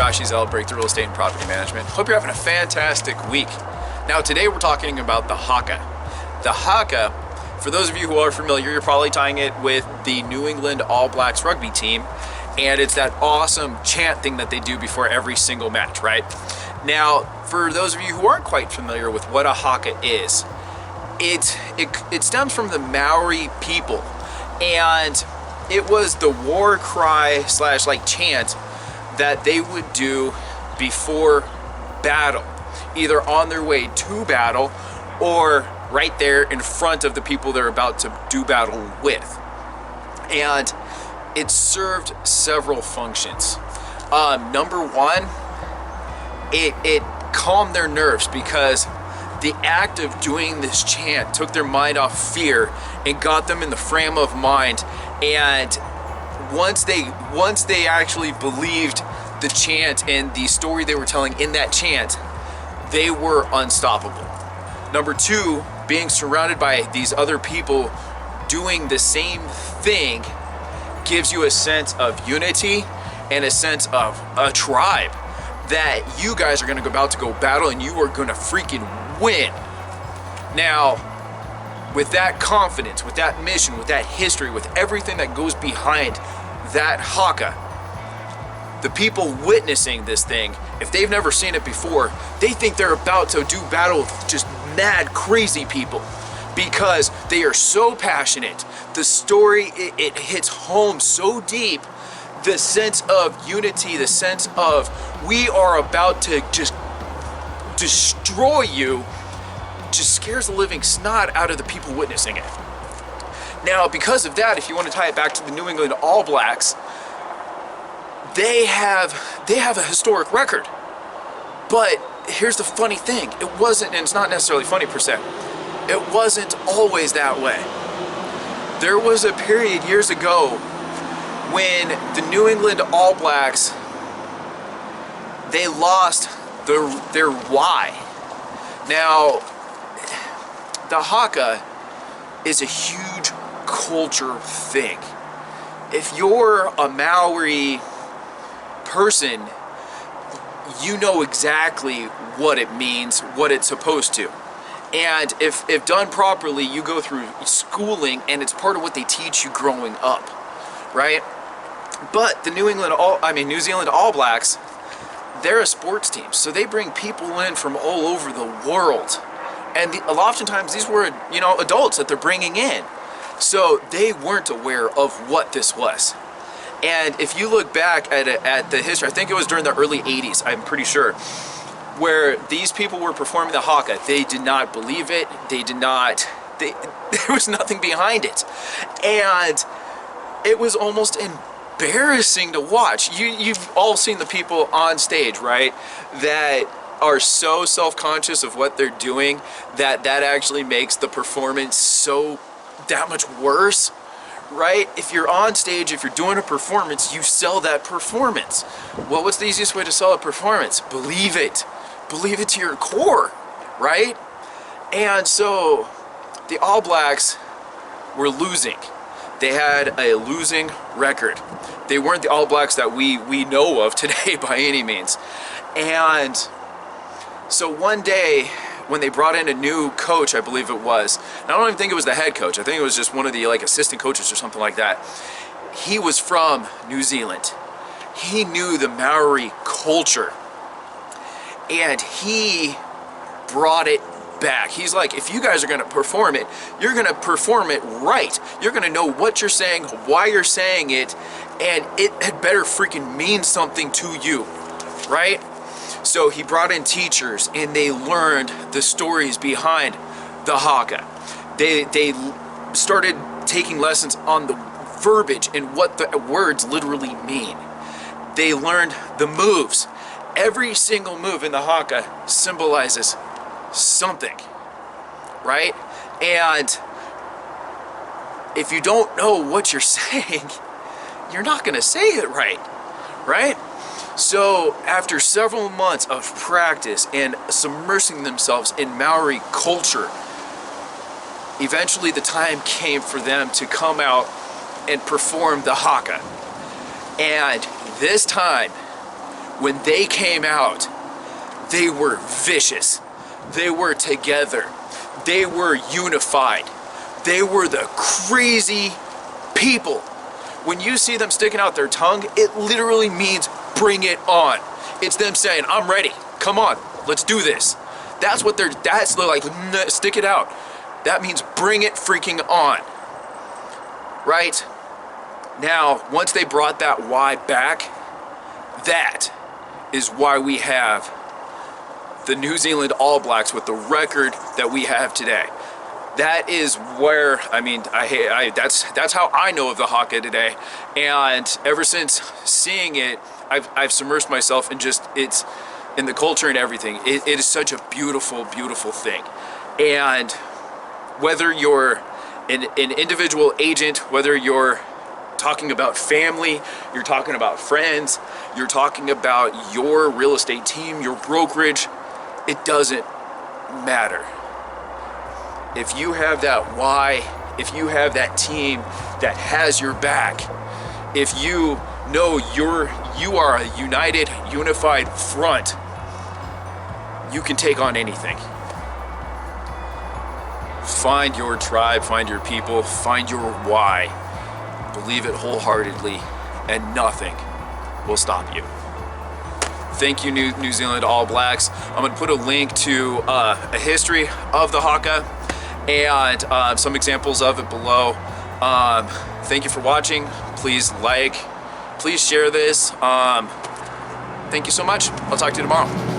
Josh Ezel, Breakthrough Real Estate and Property Management. Hope you're having a fantastic week. Now today we're talking about the Haka. The Haka, for those of you who are familiar, you're probably tying it with the New England All Blacks rugby team, and it's that awesome chant thing that they do before every single match, right? Now, for those of you who aren't quite familiar with what a Haka is, it stems from the Maori people, and it was the war cry slash like chant that they would do before battle, either on their way to battle or right there in front of the people they're about to do battle with. And it served several functions. Number one, it calmed their nerves, because the act of doing this chant took their mind off fear and got them in the frame of mind. And once they actually believed the chant and the story they were telling in that chant, they were unstoppable. Number two, being surrounded by these other people doing the same thing gives you a sense of unity and a sense of a tribe, that you guys are going to go about to go battle and you are going to freaking win. Now, with that confidence, with that mission, with that history, with everything that goes behind that Haka, the people witnessing this thing, if they've never seen it before, they think they're about to do battle with just mad, crazy people, because they are so passionate. The story, it hits home so deep. The sense of unity, the sense of we are about to just destroy you, just scares the living snot out of the people witnessing it. Now, because of that, if you want to tie it back to the New England All Blacks, they have a historic record. But here's the funny thing. It wasn't, and it's not necessarily funny per se, it wasn't always that way. There was a period years ago when the New England All Blacks, they lost their why. Now, the Haka is a huge culture thing. If you're a Maori person, you know exactly what it means, what it's supposed to. And if done properly, you go through schooling and it's part of what they teach you growing up, right? But the New Zealand All Blacks, they're a sports team, so they bring people in from all over the world. And oftentimes these were, adults that they're bringing in. So they weren't aware of what this was. And if you look back at the history, I think it was during the early 80s, I'm pretty sure, where these people were performing the Haka, they did not believe it. There was nothing behind it. And it was almost embarrassing to watch. You've all seen the people on stage, right, that are so self-conscious of what they're doing that actually makes the performance so that much worse, right? If you're on stage, if you're doing a performance, you sell that performance. Well, what's the easiest way to sell a performance? Believe it. Believe it to your core, right? And so the All Blacks were losing. They had a losing record. They weren't the All Blacks that we know of today by any means. And so one day, when they brought in a new coach, I believe it was, and I don't even think it was the head coach, I think it was just one of the assistant coaches or something like that. He was from New Zealand. He knew the Maori culture, and he brought it back. He's like, if you guys are gonna perform it, you're gonna perform it right. You're gonna know what you're saying, why you're saying it, and it had better freaking mean something to you, right? So he brought in teachers, and they learned the stories behind the Haka. They started taking lessons on the verbiage and what the words literally mean. They learned the moves. Every single move in the Haka symbolizes something, right? And if you don't know what you're saying, you're not going to say it right, right? So after several months of practice and submersing themselves in Maori culture, eventually the time came for them to come out and perform the Haka. And this time, when they came out, they were vicious. They were together. They were unified. They were the crazy people. When you see them sticking out their tongue, it literally means bring it on. It's them saying, I'm ready. Come on, let's do this. That's like, stick it out. That means bring it freaking on. Right? Now, once they brought that why back, that is why we have the New Zealand All Blacks with the record that we have today. That is where, that's how I know of the Haka today. And ever since seeing it, I've submersed myself in it's in the culture and everything. It is such a beautiful, beautiful thing. And whether you're an individual agent, whether you're talking about family, you're talking about friends, you're talking about your real estate team, your brokerage, it doesn't matter. If you have that why, if you have that team that has your back, if you know you are a united, unified front, you can take on anything. Find your tribe, find your people, find your why. Believe it wholeheartedly, and nothing will stop you. Thank you, New Zealand All Blacks. I'm gonna put a link to a history of the Haka and some examples of it below. Thank you for watching. Please like, please share this. Thank you so much. I'll talk to you tomorrow.